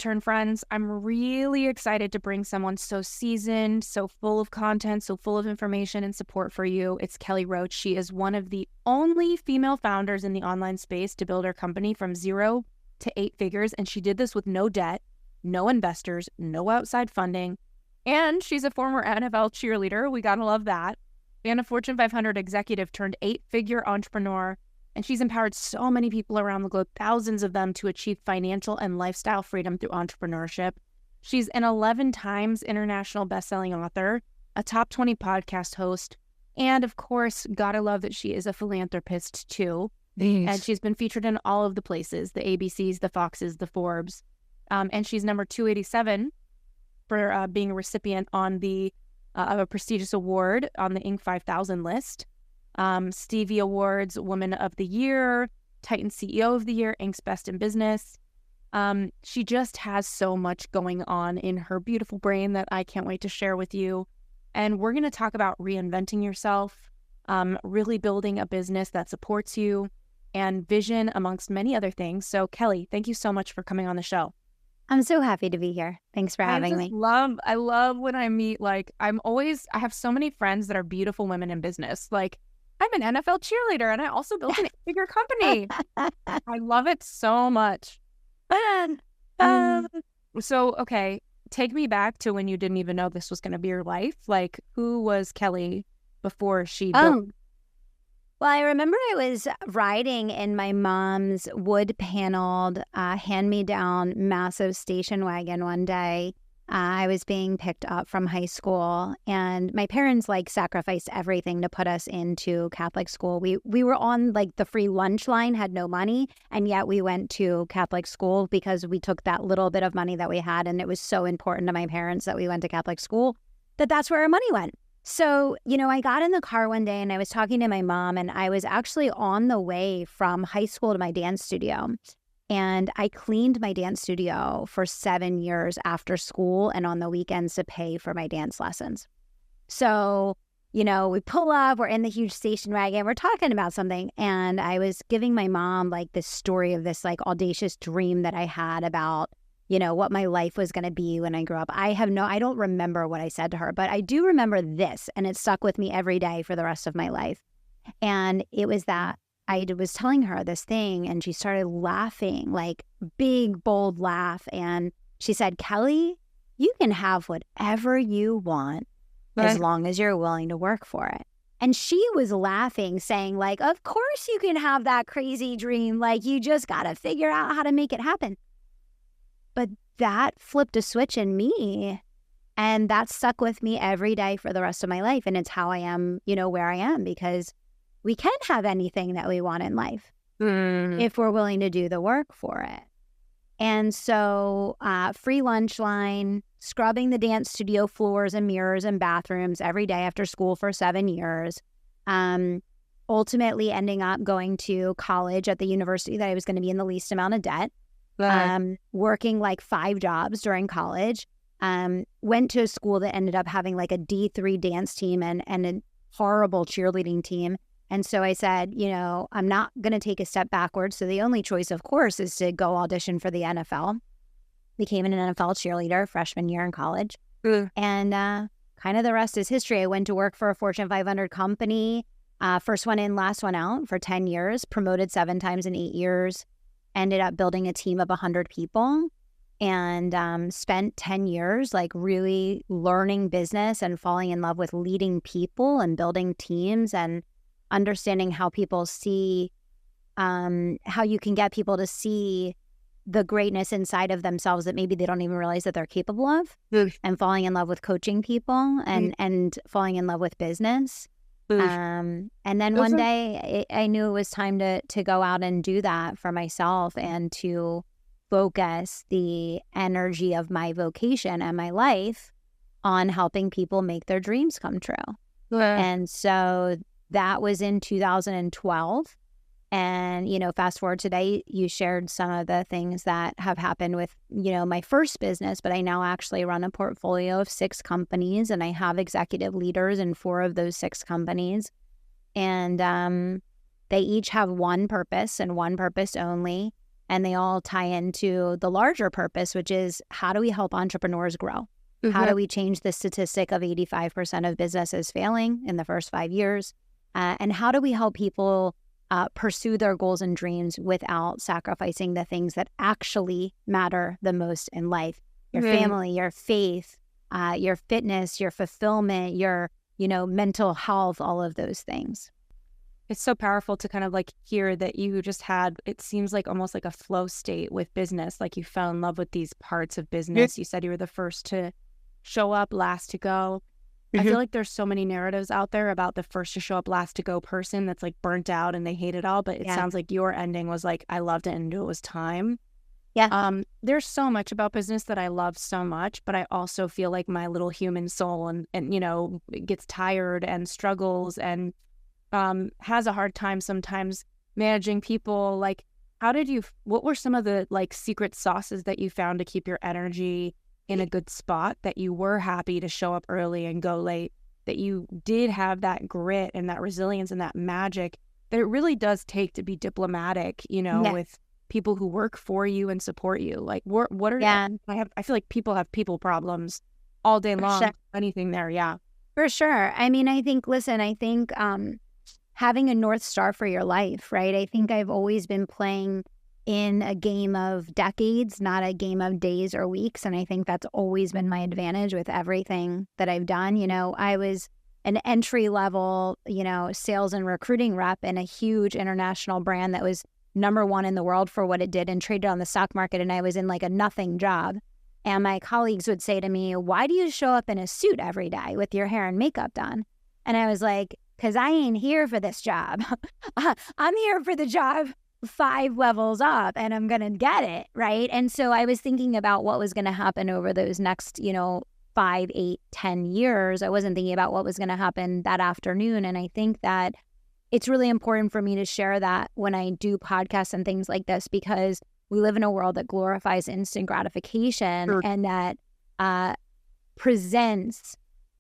intern friends. I'm really excited to bring someone so seasoned, so full of content, so full of information and support for you. It's Kelly Roach. She is one of the only female founders in the online space to build her company from 0 to 8 figures. And she did this with no debt, no investors, no outside funding. And she's a former NFL cheerleader. We gotta love that. And a Fortune 500 executive turned 8-figure entrepreneur. And she's empowered so many people around the globe, thousands of them, to achieve financial and lifestyle freedom through entrepreneurship. She's an 11 times international bestselling author, a top 20 podcast host, and of course, gotta love that she is a philanthropist too. And she's been featured in all of the places, the ABCs, the Foxes, the Forbes. And she's number 287 for being a recipient on of a prestigious award on the Inc. 5000 list. Stevie Awards, Woman of the Year, Titan CEO of the Year, Inc.'s Best in Business. She just has so much going on in her beautiful brain that I can't wait to share with you. And we're going to talk about reinventing yourself, really building a business that supports you, and vision, amongst many other things. So Kelly, thank you so much for coming on the show. I'm so happy to be here. Thanks for having me. I love when I meet, I have so many friends that are beautiful women in business. I'm an NFL cheerleader and I also built an 8-figure company. I love it so much. So, okay, take me back to when you didn't even know this was going to be your life. Who was Kelly before she built? Well, I remember I was riding in my mom's wood-paneled, hand-me-down, massive station wagon one day. I was being picked up from high school, and my parents sacrificed everything to put us into Catholic school. We were on the free lunch line, had no money, and yet we went to Catholic school because we took that little bit of money that we had, and it was so important to my parents that we went to Catholic school that's where our money went. So, I got in the car one day and I was talking to my mom, and I was actually on the way from high school to my dance studio. And I cleaned my dance studio for 7 years after school and on the weekends to pay for my dance lessons. So, we pull up, we're in the huge station wagon, we're talking about something. And I was giving my mom this story of this audacious dream that I had about, what my life was going to be when I grew up. I don't remember what I said to her, but I do remember this, and it stuck with me every day for the rest of my life. And it was that I was telling her this thing, and she started laughing, big, bold laugh. And she said, "Kelly, you can have whatever you want as long as you're willing to work for it." And she was laughing, saying of course you can have that crazy dream. You just got to figure out how to make it happen. But that flipped a switch in me, and that stuck with me every day for the rest of my life. And it's how I am, where I am, because we can have anything that we want in life if we're willing to do the work for it. And so free lunch line, scrubbing the dance studio floors and mirrors and bathrooms every day after school for 7 years, ultimately ending up going to college at the university that I was going to be in the least amount of debt. Working 5 jobs during college, went to a school that ended up having a D3 dance team and a horrible cheerleading team. And so I said, I'm not going to take a step backwards. So the only choice, of course, is to go audition for the NFL. Became an NFL cheerleader freshman year in college. And kind of the rest is history. I went to work for a Fortune 500 company, first one in, last one out, for 10 years, promoted 7 times in 8 years. Ended up building a team of 100 people, and spent 10 years really learning business and falling in love with leading people and building teams and understanding how people see, how you can get people to see the greatness inside of themselves that maybe they don't even realize that they're capable of, and falling in love with coaching people and falling in love with business. And then one day I knew it was time to go out and do that for myself and to focus the energy of my vocation and my life on helping people make their dreams come true. And so that was in 2012. And, fast forward today, you shared some of the things that have happened with, my first business, but I now actually run a portfolio of 6 companies, and I have executive leaders in 4 of those 6 companies. And they each have one purpose and one purpose only. and they all tie into the larger purpose, which is how do we help entrepreneurs grow? How do we change the statistic of 85% of businesses failing in the first 5 years? And how do we help people pursue their goals and dreams without sacrificing the things that actually matter the most in life? Your family, your faith, your fitness, your fulfillment, your, mental health, all of those things. It's so powerful to kind of like hear that you just had, it seems like almost like a flow state with business. Like you fell in love with these parts of business. You said you were the first to show up, last to go. I feel like there's so many narratives out there about the first to show up, last to go person that's like burnt out and they hate it all. But it sounds like your ending was like, I loved it and knew it was time. Yeah. There's so much about business that I love so much, but I also feel like my little human soul and gets tired and struggles and has a hard time sometimes managing people. Like, what were some of the like secret sauces that you found to keep your energy in a good spot, that you were happy to show up early and go late, that you did have that grit and that resilience and that magic that it really does take to be diplomatic, with people who work for you and support you? Like, what are I feel like people have people problems all day long. Sure. Anything there, yeah. For sure. I mean, I think having a North Star for your life, right? I think I've always been playing in a game of decades, not a game of days or weeks. And I think that's always been my advantage with everything that I've done. I was an entry level, sales and recruiting rep in a huge international brand that was #1 in the world for what it did and traded on the stock market. And I was in like a nothing job. And my colleagues would say to me, why do you show up in a suit every day with your hair and makeup done? And I was like, because I ain't here for this job. I'm here for the job 5 levels up and I'm going to get it, right? And so I was thinking about what was going to happen over those next, 5, 8, 10 years. I wasn't thinking about what was going to happen that afternoon. And I think that it's really important for me to share that when I do podcasts and things like this, because we live in a world that glorifies instant gratification and that presents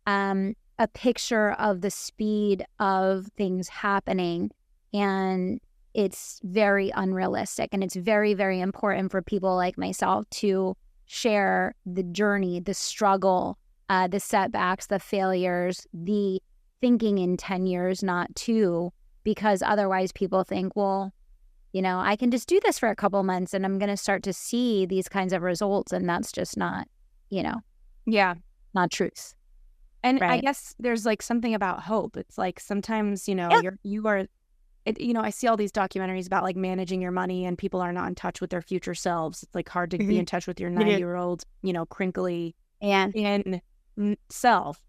a picture of the speed of things happening. And it's very unrealistic. And it's very, very important for people like myself to share the journey, the struggle, the setbacks, the failures, the thinking in 10 years, not 2, because otherwise people think, well, I can just do this for a couple months and I'm going to start to see these kinds of results. And that's just not, not truth. And right. I guess there's like something about hope. It's like sometimes, I see all these documentaries about like managing your money and people are not in touch with their future selves. It's like hard to be in touch with your 90-year-old, crinkly and self.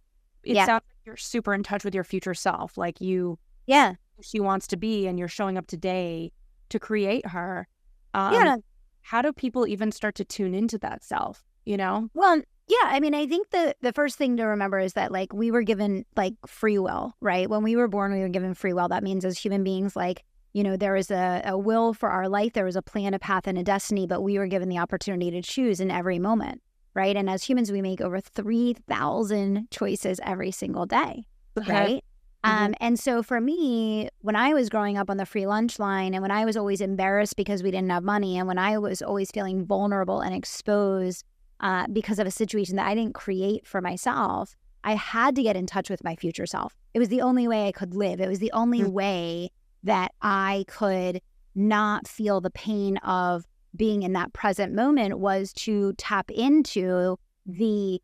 It sounds like you're super in touch with your future self. Like she wants to be and you're showing up today to create her. How do people even start to tune into that self, Well, yeah, I mean, I think the first thing to remember is that like we were given like free will, right? When we were born, we were given free will. That means as human beings, like, there is a will for our life. There was a plan, a path, and a destiny, but we were given the opportunity to choose in every moment, right? And as humans, we make over 3,000 choices every single day, right? And so for me, when I was growing up on the free lunch line and when I was always embarrassed because we didn't have money and when I was always feeling vulnerable and exposed because of a situation that I didn't create for myself, I had to get in touch with my future self. It was the only way I could live. It was the only way that I could not feel the pain of being in that present moment, was to tap into the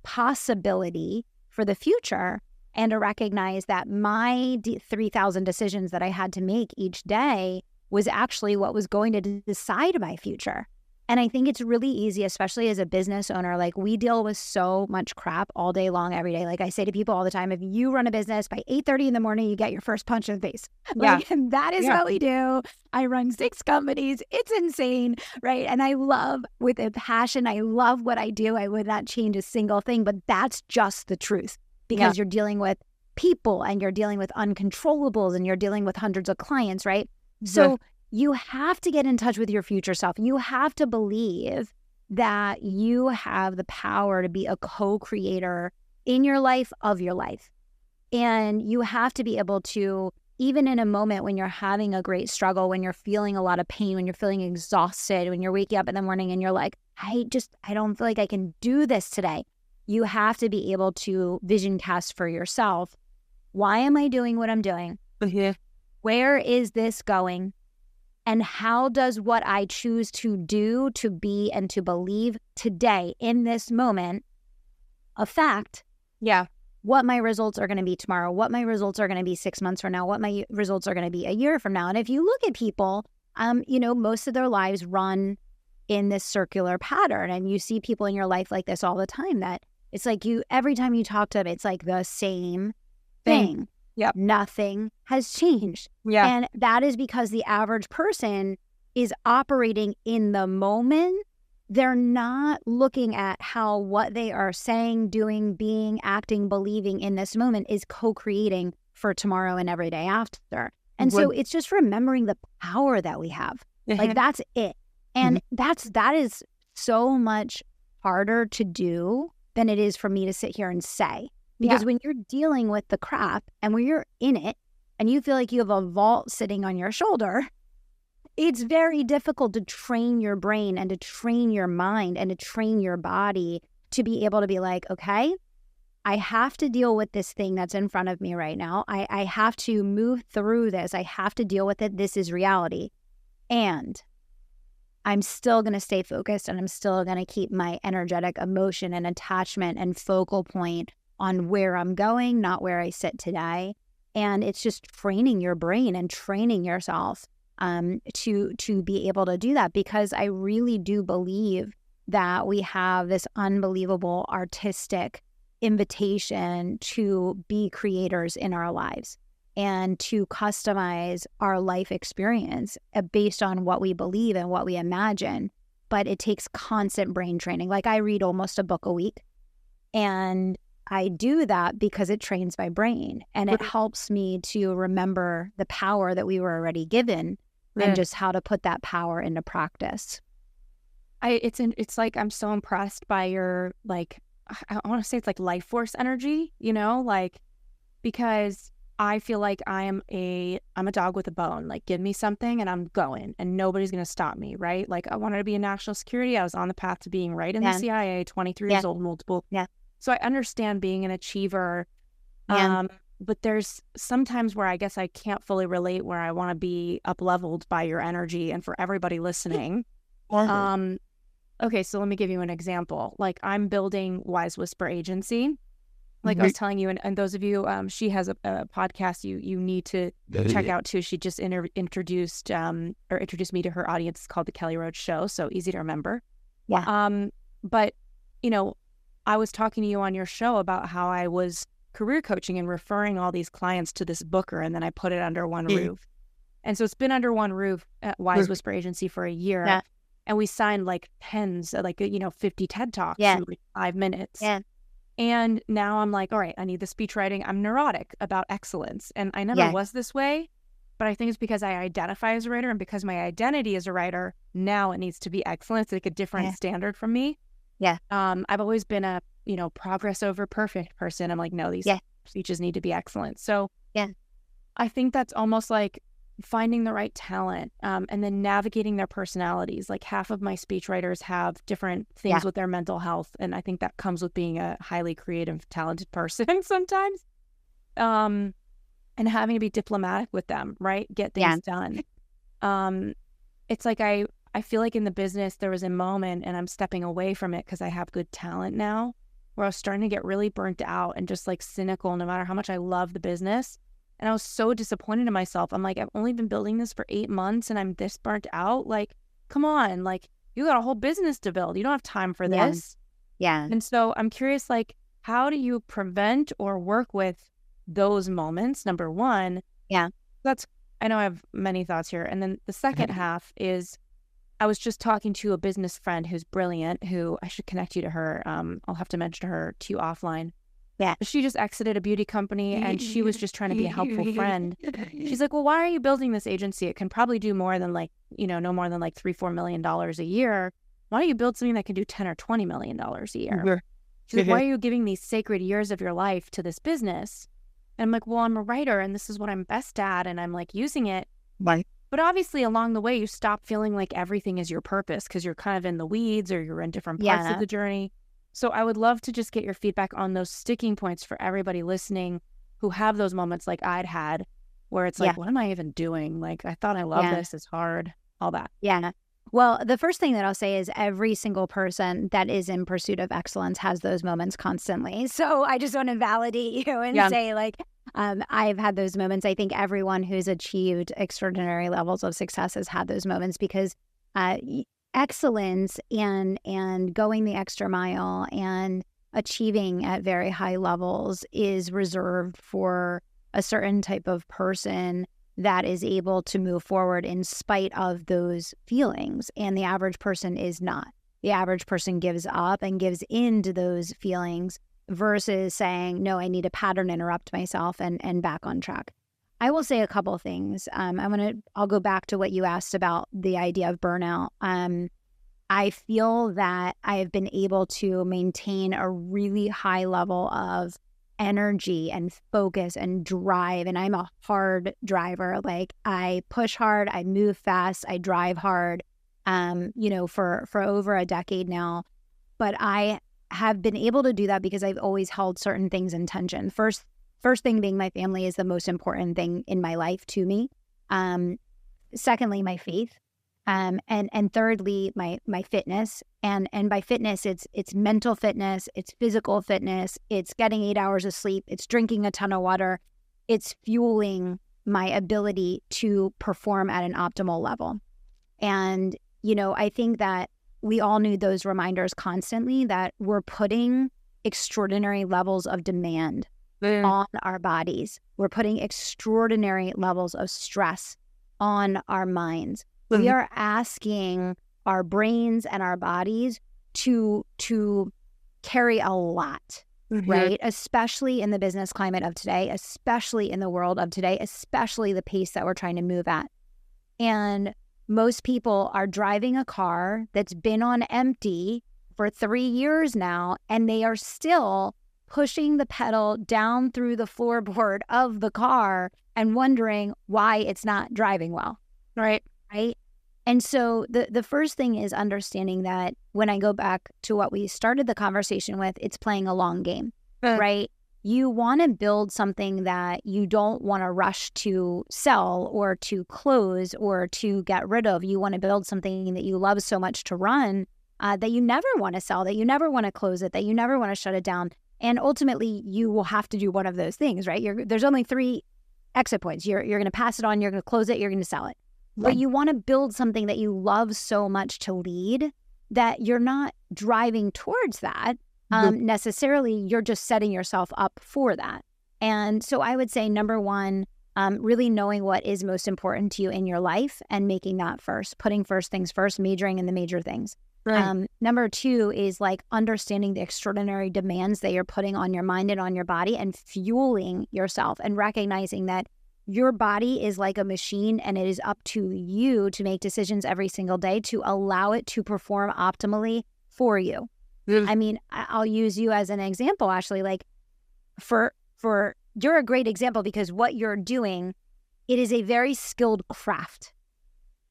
possibility for the future and to recognize that my 3,000 decisions that I had to make each day was actually what was going to decide my future. And I think it's really easy, especially as a business owner, like we deal with so much crap all day long, every day. Like I say to people all the time, if you run a business by 8:30 in the morning, you get your first punch in the face. And that is what we do. I run 6 companies. It's insane, right? And I love with a passion. I love what I do. I would not change a single thing, but that's just the truth because you're dealing with people and you're dealing with uncontrollables and you're dealing with hundreds of clients, right? So you have to get in touch with your future self. You have to believe that you have the power to be a co-creator in your life, of your life. And you have to be able to even in a moment when you're having a great struggle, when you're feeling a lot of pain, when you're feeling exhausted, when you're waking up in the morning and you're like, I don't feel like I can do this today. You have to be able to vision cast for yourself. Why am I doing what I'm doing? Where is this going? And how does what I choose to do, to be, and to believe today in this moment affect what my results are going to be tomorrow, what my results are going to be 6 months from now, what my results are going to be a year from now? And if you look at people, most of their lives run in this circular pattern. And you see people in your life like this all the time, that it's like every time you talk to them, it's like the same thing. Yep. Nothing has changed. Yeah. And that is because the average person is operating in the moment. They're not looking at how what they are saying, doing, being, acting, believing in this moment is co-creating for tomorrow and every day after. And so it's just remembering the power that we have. Like, that's it. And that is so much harder to do than it is for me to sit here and say. Because when you're dealing with the crap and when you're in it and you feel like you have a vault sitting on your shoulder, it's very difficult to train your brain and to train your mind and to train your body to be able to be like, okay, I have to deal with this thing that's in front of me right now. I have to move through this. I have to deal with it. This is reality. And I'm still going to stay focused, and I'm still going to keep my energetic emotion and attachment and focal point on where I'm going, not where I sit today. And it's just training your brain and training yourself to be able to do that, because I really do believe that we have this unbelievable artistic invitation to be creators in our lives and to customize our life experience based on what we believe and what we imagine. But it takes constant brain training. Like, I read almost a book a week, and I do that because it trains my brain and it helps me to remember the power that we were already given and just how to put that power into practice. It's like, I'm so impressed by your, like, I want to say it's like life force energy, like, because I feel like I'm a dog with a bone. Like, give me something and I'm going, and nobody's going to stop me, right? Like, I wanted to be in national security. I was on the path to being right in the CIA, 23 years old, multiple. So I understand being an achiever, but there's sometimes where I guess I can't fully relate, where I want to be up-leveled by your energy. And for everybody listening, okay, so let me give you an example. Like, I'm building Wise Whisper Agency. Like I was telling you, and those of you, she has a podcast you need to check out too. She just introduced me to her audience. It's called The Kelly Roach Show, so easy to remember. But, I was talking to you on your show about how I was career coaching and referring all these clients to this booker, and then I put it under one roof. And so it's been under one roof at Wise Whisper Agency for a year. And we signed like tens, 50 TED Talks in like 5 minutes. And now I'm like, all right, I need the speech writing. I'm neurotic about excellence. And I never was this way, but I think it's because I identify as a writer, and because my identity as a writer, now it needs to be excellence. It's like a different standard from me. I've always been a, progress over perfect person. I'm like, no, these speeches need to be excellent. So I think that's almost like finding the right talent, and then navigating their personalities. Like, half of my speechwriters have different things with their mental health. And I think that comes with being a highly creative, talented person sometimes. And having to be diplomatic with them, right? Get things done. It's like I feel like in the business, there was a moment, and I'm stepping away from it because I have good talent now, where I was starting to get really burnt out and just like cynical, no matter how much I love the business. And I was so disappointed in myself. I'm like, I've only been building this for 8 months and I'm this burnt out. Like, come on, like, you got a whole business to build. You don't have time for this. And so I'm curious, like, how do you prevent or work with those moments? Number one. I know I have many thoughts here. And then the second half is, I was just talking to a business friend who's brilliant, who I should connect you to her. I'll have to mention her to you offline. She just exited a beauty company, and she was just trying to be a helpful friend. She's like, well, why are you building this agency? It can probably do more than like, no more than like $3-4 million a year. Why don't you build something that can do $10 or $20 million a year? She's like, why are you giving these sacred years of your life to this business And I'm like, well, I'm a writer and this is what I'm best at. And I'm like using it. Right. But obviously along the way, you stop feeling like everything is your purpose because you're kind of in the weeds or you're in different parts of the journey. So I would love to just get your feedback on those sticking points for everybody listening who have those moments like I'd had where it's like, what am I even doing? Like, I thought I loved this. It's hard, all that. Yeah. Well, the first thing that I'll say is every single person that is in pursuit of excellence has those moments constantly. So I just want to validate you and say, like, I've had those moments. I think everyone who's achieved extraordinary levels of success has had those moments because excellence and going the extra mile and achieving at very high levels is reserved for a certain type of person that is able to move forward in spite of those feelings. And the average person is not. The average person gives up and gives in to those feelings versus saying, no, I need to pattern interrupt myself and back on track. I will say a couple of things. I'll go back to what you asked about the idea of burnout. I feel that I have been able to maintain a really high level of energy and focus and drive. And I'm a hard driver. Like, I push hard, I move fast, I drive hard, for over a decade now. But I have been able to do that because I've always held certain things in tension. First thing being my family is the most important thing in my life to me. Secondly, my faith. And thirdly, my fitness. And by fitness, it's mental fitness, it's physical fitness, it's getting 8 hours of sleep, it's drinking a ton of water, it's fueling my ability to perform at an optimal level. And, I think that we all need those reminders constantly that we're putting extraordinary levels of demand on our bodies. We're putting extraordinary levels of stress on our minds. We are asking our brains and our bodies to carry a lot, right? Especially in the business climate of today, especially in the world of today, especially the pace that we're trying to move at. And most people are driving a car that's been on empty for 3 years now, and they are still pushing the pedal down through the floorboard of the car and wondering why it's not driving well. Right. And so the first thing is understanding that when I go back to what we started the conversation with, it's playing a long game, right? You want to build something that you don't want to rush to sell or to close or to get rid of. You want to build something that you love so much to run that you never want to sell, that you never want to close it, that you never want to shut it down. And ultimately, you will have to do one of those things, right? There's only 3 exit points. You're going to pass it on, you're going to close it, you're going to sell it. But you want to build something that you love so much to lead that you're not driving towards that necessarily. You're just setting yourself up for that. And so I would say, number one, really knowing what is most important to you in your life and making that first, putting first things first, majoring in the major things. Number 2 is like understanding the extraordinary demands that you're putting on your mind and on your body and fueling yourself and recognizing that your body is like a machine and it is up to you to make decisions every single day to allow it to perform optimally for you. I mean, I'll use you as an example, Ashley. Like for you're a great example because what you're doing, it is a very skilled craft.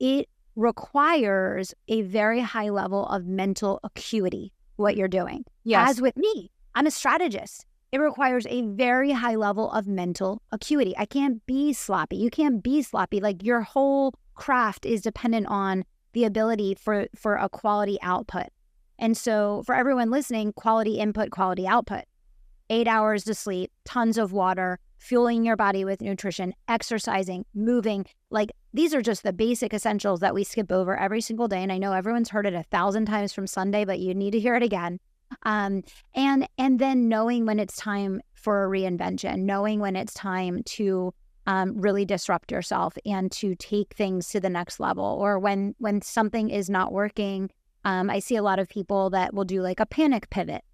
It requires a very high level of mental acuity, what you're doing. Yes. As with me, I'm a strategist. It requires a very high level of mental acuity. I can't be sloppy. You can't be sloppy. Like your whole craft is dependent on the ability for a quality output. And so for everyone listening, quality input, quality output. 8 hours to sleep, tons of water, fueling your body with nutrition, exercising, moving. Like these are just the basic essentials that we skip over every single day. And I know everyone's heard it 1,000 times from Sunday, but you need to hear it again. And then knowing when it's time for a reinvention, knowing when it's time to really disrupt yourself and to take things to the next level, or when something is not working. I see a lot of people that will do like a panic pivot,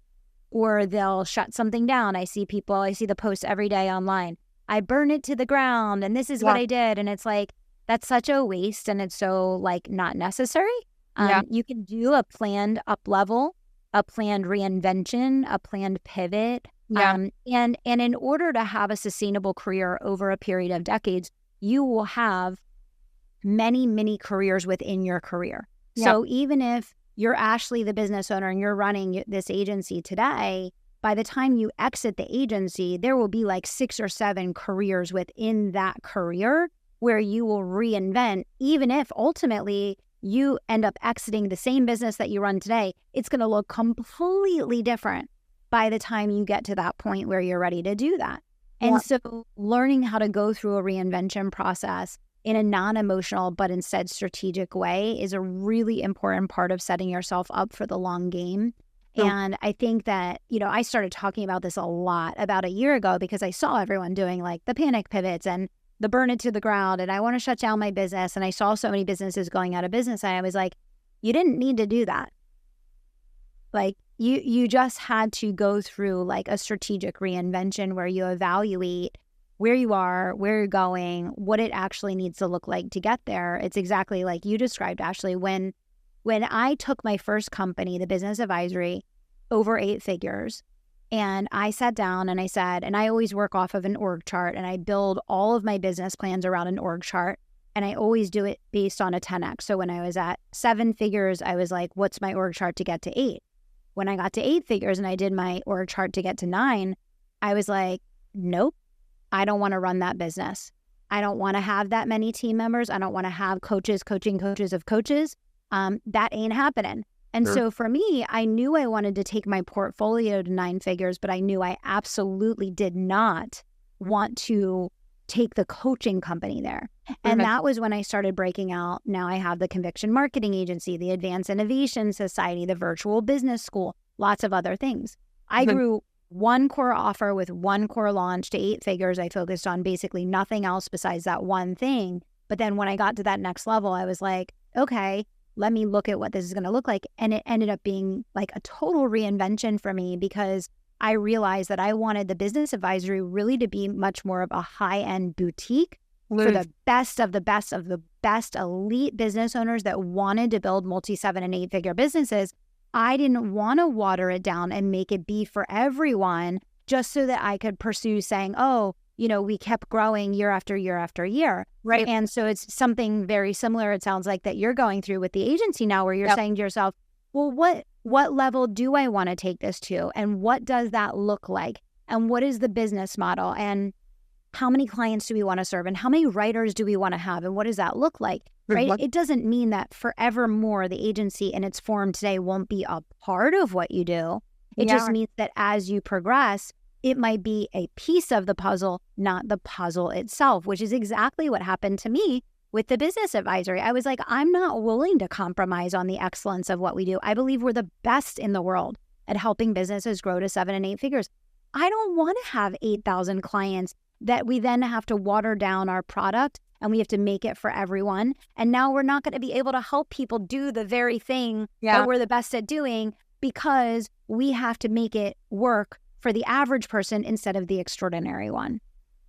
or they'll shut something down. I see the posts every day online. I burn it to the ground and this is what I did. And it's like, that's such a waste and it's so like not necessary. You can do a planned up level, a planned reinvention, a planned pivot And in order to have a sustainable career over a period of decades, you will have many, many careers within your career. Yep. So even if you're Ashley, the business owner, and you're running this agency today, by the time you exit the agency, there will be like 6 or 7 careers within that career where you will reinvent. Even if ultimately you end up exiting the same business that you run today, it's going to look completely different by the time you get to that point where you're ready to do that. And so learning how to go through a reinvention process in a non-emotional but instead strategic way is a really important part of setting yourself up for the long game. And I think that, I started talking about this a lot about a year ago because I saw everyone doing like the panic pivots and the burn it to the ground and I want to shut down my business. And I saw so many businesses going out of business. And I was like, you didn't need to do that. Like you just had to go through like a strategic reinvention where you evaluate where you are, where you're going, what it actually needs to look like to get there. It's exactly like you described, Ashley. When I took my first company, the business advisory, over 8 figures, and I sat down and I said, and I always work off of an org chart and I build all of my business plans around an org chart. And I always do it based on a 10X. So when I was at 7 figures, I was like, what's my org chart to get to 8? When I got to 8 figures and I did my org chart to get to 9, I was like, nope, I don't want to run that business. I don't want to have that many team members. I don't want to have coaches coaching coaches of coaches. That ain't happening. And so for me, I knew I wanted to take my portfolio to 9 figures, but I knew I absolutely did not want to take the coaching company there. And that was when I started breaking out. Now I have the Conviction Marketing Agency, the Advanced Innovation Society, the Virtual Business School, lots of other things. I grew one core offer with one core launch to 8 figures. I focused on basically nothing else besides that one thing. But then when I got to that next level, I was like, okay, let me look at what this is going to look like. And it ended up being like a total reinvention for me because I realized that I wanted the business advisory really to be much more of a high-end boutique for the best of the best of the best elite business owners that wanted to build multi-7 and 8-figure businesses. I didn't want to water it down and make it be for everyone just so that I could pursue saying, oh, we kept growing year after year after year. Right. And so it's something very similar, it sounds like, that you're going through with the agency now where you're saying to yourself, well, what level do I want to take this to? And what does that look like? And what is the business model? And how many clients do we want to serve? And how many writers do we want to have? And what does that look like? Right? It doesn't mean that forevermore the agency in its form today won't be a part of what you do. It just means that as you progress, it might be a piece of the puzzle, not the puzzle itself, which is exactly what happened to me with the business advisory. I was like, I'm not willing to compromise on the excellence of what we do. I believe we're the best in the world at helping businesses grow to 7 and 8 figures. I don't want to have 8,000 clients that we then have to water down our product and we have to make it for everyone. And now we're not going to be able to help people do the very thing that we're the best at doing because we have to make it work for the average person instead of the extraordinary one.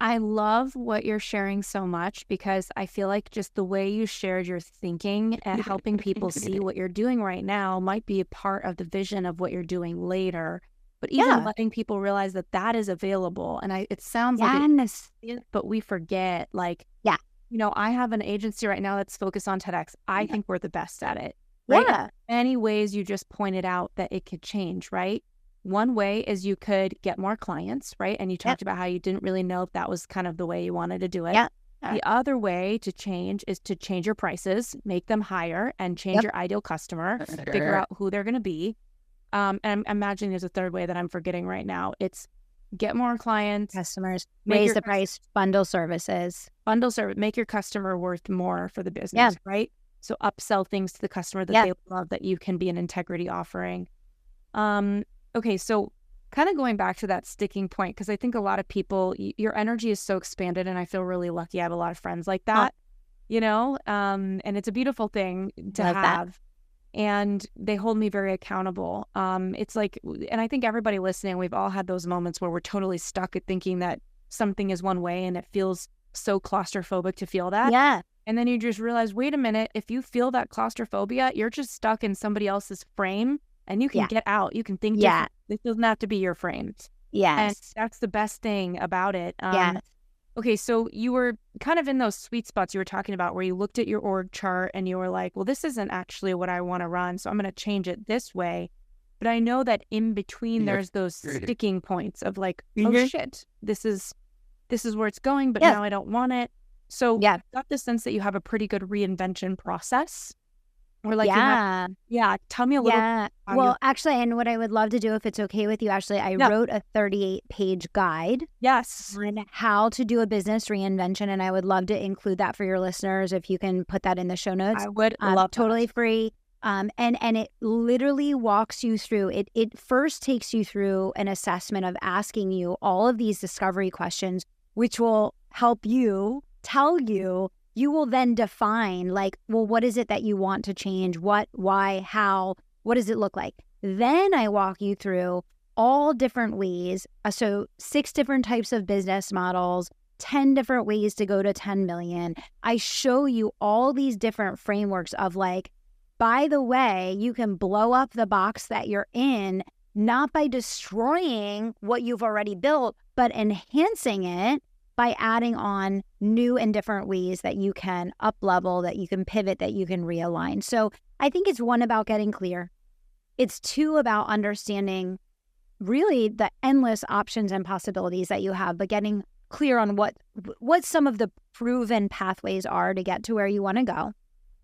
I love what you're sharing so much because I feel like just the way you shared your thinking and helping people see what you're doing right now might be a part of the vision of what you're doing later. But even letting people realize that that is available. And it sounds like but we forget, like, I have an agency right now that's focused on TEDx. I think we're the best at it. Right? Yeah. Many ways you just pointed out that it could change, right? One way is you could get more clients, right? And you talked about how you didn't really know if that was kind of the way you wanted to do it. Yeah. The other way to change is to change your prices, make them higher, and change your ideal customer, figure out who they're going to be. And I'm imagining there's a third way that I'm forgetting right now. It's get more clients. Customers. Raise the price. Bundle services. Bundle service. Make your customer worth more for the business, right? So upsell things to the customer that they love that you can be an integrity offering. Okay, so kind of going back to that sticking point, because I think a lot of people, your energy is so expanded, and I feel really lucky. I have a lot of friends like that, and it's a beautiful thing to have. And they hold me very accountable. It's like, and I think everybody listening, we've all had those moments where we're totally stuck at thinking that something is one way, and it feels so claustrophobic to feel that. Yeah. And then you just realize, wait a minute, if you feel that claustrophobia, you're just stuck in somebody else's frame. And you can get out. You can think different. This doesn't have to be your frame. And Yes. that's the best thing about it. Yes. Okay, so you were kind of in those sweet spots you were talking about where you looked at your org chart and you were like, well, this isn't actually what I want to run, so I'm going to change it this way. But I know that in between there's those sticking points of like, oh shit, this is where it's going, but now I don't want it. So I got the sense that you have a pretty good reinvention process. Or like tell me a little bit. Well, actually, and what I would love to do, if it's okay with you, Ashley, I wrote a 38-page guide on how to do a business reinvention, and I would love to include that for your listeners if you can put that in the show notes. I would love totally free. And it literally walks you through, it first takes you through an assessment of asking you all of these discovery questions, which will help you tell you. You will then define like, well, what is it that you want to change? What, why, how, what does it look like? Then I walk you through all different ways. So 6 different types of business models, 10 different ways to go to 10 million. I show you all these different frameworks of like, by the way, you can blow up the box that you're in, not by destroying what you've already built, but enhancing it by adding on new and different ways that you can up-level, that you can pivot, that you can realign. So I think it's 1 about getting clear. It's 2 about understanding really the endless options and possibilities that you have, but getting clear on what some of the proven pathways are to get to where you want to go.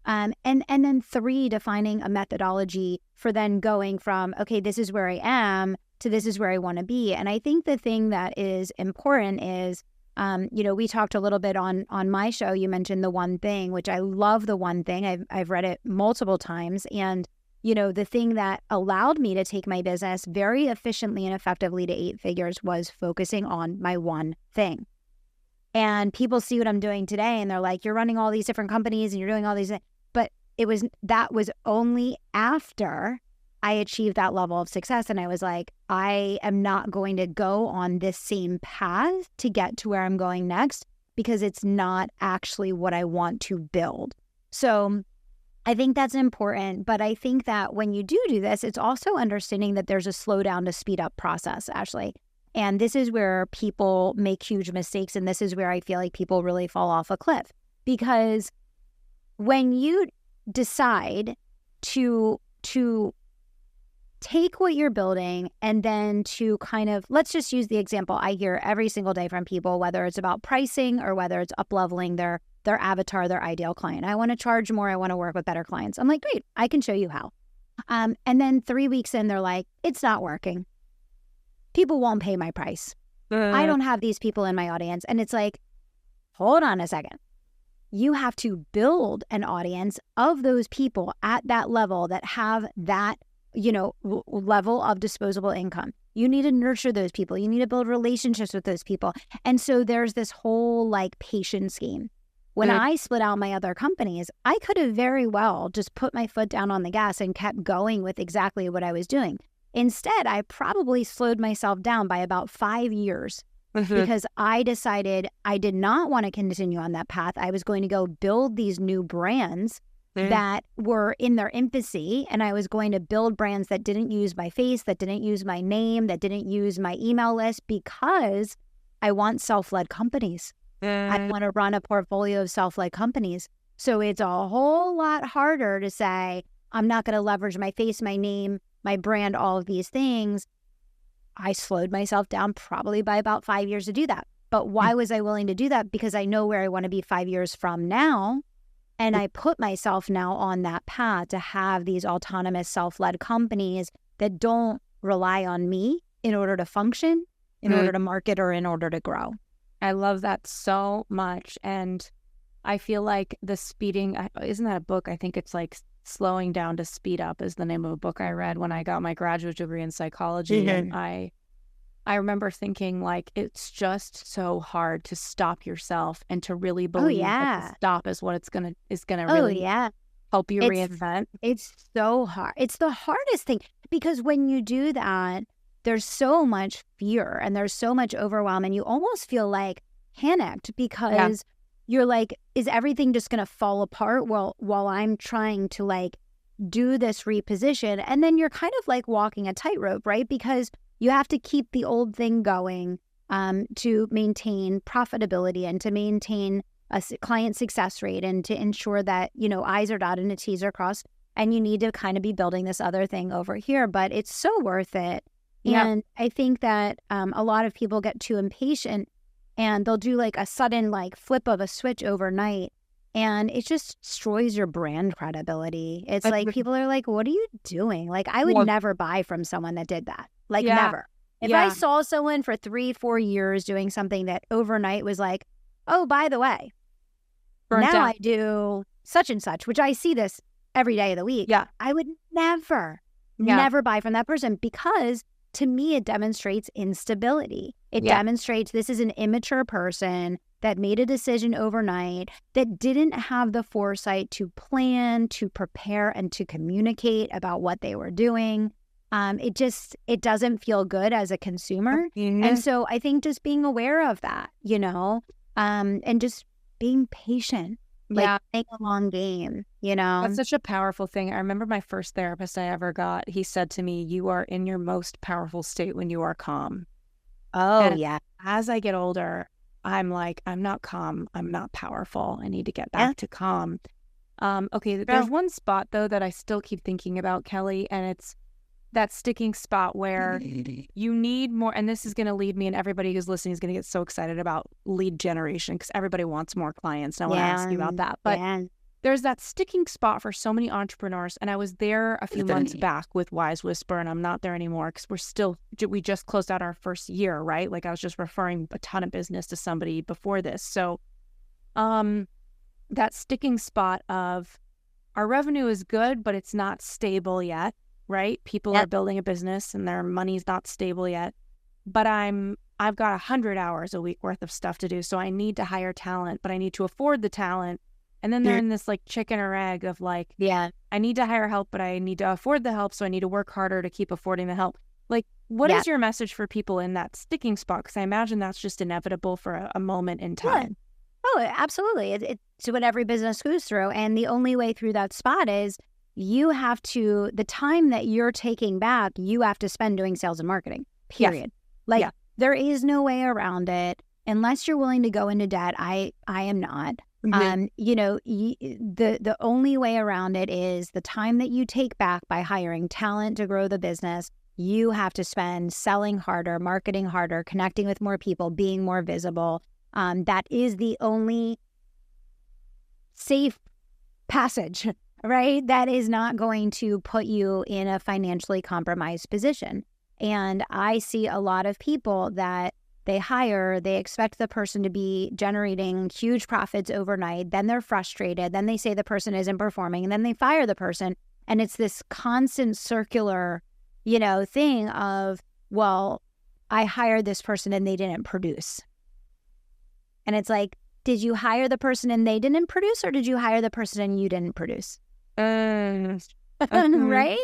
And then 3, defining a methodology for then going from, okay, this is where I am to this is where I want to be. And I think the thing that is important is, we talked a little bit on my show. You mentioned The One Thing, which I love. The One Thing. I've read it multiple times. And, the thing that allowed me to take my business very efficiently and effectively to 8 figures was focusing on my one thing. And people see what I'm doing today and they're like, you're running all these different companies and you're doing all these things. But that was only after I achieved that level of success. And I was like, I am not going to go on this same path to get to where I'm going next because it's not actually what I want to build. So I think that's important. But I think that when you do this, it's also understanding that there's a slow down to speed up process, Ashley. And this is where people make huge mistakes. And this is where I feel like people really fall off a cliff. Because when you decide to take what you're building and then to kind of, let's just use the example I hear every single day from people, whether it's about pricing or whether it's up-leveling their avatar, their ideal client. I want to charge more. I want to work with better clients. I'm like, great, I can show you how. And then 3 weeks in, they're like, it's not working. People won't pay my price. I don't have these people in my audience. And it's like, hold on a second. You have to build an audience of those people at that level that have that level of disposable income. You need to nurture those people. You need to build relationships with those people. And so there's this whole like patience game. When I split out my other companies, I could have very well just put my foot down on the gas and kept going with exactly what I was doing. Instead, I probably slowed myself down by about 5 years because I decided I did not want to continue on that path. I was going to go build these new brands that were in their infancy, and I was going to build brands that didn't use my face, that didn't use my name, that didn't use my email list, because I want self-led companies. I want to run a portfolio of self-led companies. So it's a whole lot harder to say, I'm not going to leverage my face, my name, my brand, all of these things. I slowed myself down probably by about 5 years to do that. But why was I willing to do that? Because I know where I want to be 5 years from now. And I put myself now on that path to have these autonomous self-led companies that don't rely on me in order to function, in order to market, or in order to grow. I love that so much. And I feel like the speeding, isn't that a book? I think it's like Slowing Down to Speed Up is the name of a book I read when I got my graduate degree in psychology. And I remember thinking like, it's just so hard to stop yourself and to really believe that the stop is what is gonna really help you reinvent. It's so hard. It's the hardest thing, because when you do that, there's so much fear and there's so much overwhelm, and you almost feel like panicked because you're like, is everything just gonna fall apart while I'm trying to like do this reposition? And then you're kind of like walking a tightrope, right? Because You have to keep the old thing going to maintain profitability and to maintain a client success rate and to ensure that, I's are dotted and T's are crossed. And you need to kind of be building this other thing over here, but it's so worth it. Yep. And I think that a lot of people get too impatient and they'll do like a sudden like flip of a switch overnight. And it just destroys your brand credibility. It's like people are like, what are you doing? Like I would never buy from someone that did that. Like never. If I saw someone for 3-4 years doing something that overnight was like, oh, by the way, now I do such and such, which I see this every day of the week. Yeah. I would never buy from that person because to me, it demonstrates instability. It demonstrates this is an immature person that made a decision overnight that didn't have the foresight to plan, to prepare, and to communicate about what they were doing. It doesn't feel good as a consumer. Mm-hmm. And so I think just being aware of that, and just being patient. Like playing a long game, That's such a powerful thing. I remember my first therapist I ever got, he said to me, you are in your most powerful state when you are calm. Oh, and yeah. As I get older, I'm like, I'm not calm. I'm not powerful. I need to get back to calm. Okay, there's one spot, though, that I still keep thinking about, Kelly, and it's that sticking spot where you need more, and this is going to lead me, and everybody who's listening is going to get so excited about lead generation because everybody wants more clients. And I want to ask you about that. But there's that sticking spot for so many entrepreneurs, and I was there a few months back with Wise Whisper, and I'm not there anymore because we just closed out our first year, right? Like I was just referring a ton of business to somebody before this. So that sticking spot of our revenue is good, but it's not stable yet. Right? People are building a business and their money's not stable yet. But I've got 100 hours a week worth of stuff to do. So I need to hire talent, but I need to afford the talent. And then they're in this like chicken or egg of like, I need to hire help, but I need to afford the help. So I need to work harder to keep affording the help. Like, what is your message for people in that sticking spot? Because I imagine that's just inevitable for a moment in time. Oh, absolutely. It's what every business goes through. And the only way through that spot is you have to, the time that you're taking back, you have to spend doing sales and marketing, period. There is no way around it unless you're willing to go into debt. I am not. Mm-hmm. The only way around it is the time that you take back by hiring talent to grow the business. You have to spend selling harder, marketing harder, connecting with more people, being more visible. That is the only safe passage, right? That is not going to put you in a financially compromised position. And I see a lot of people that they hire, they expect the person to be generating huge profits overnight. Then they're frustrated. Then they say the person isn't performing, and then they fire the person. And it's this constant circular, thing of, well, I hired this person and they didn't produce. And it's like, did you hire the person and they didn't produce, or did you hire the person and you didn't produce? Right?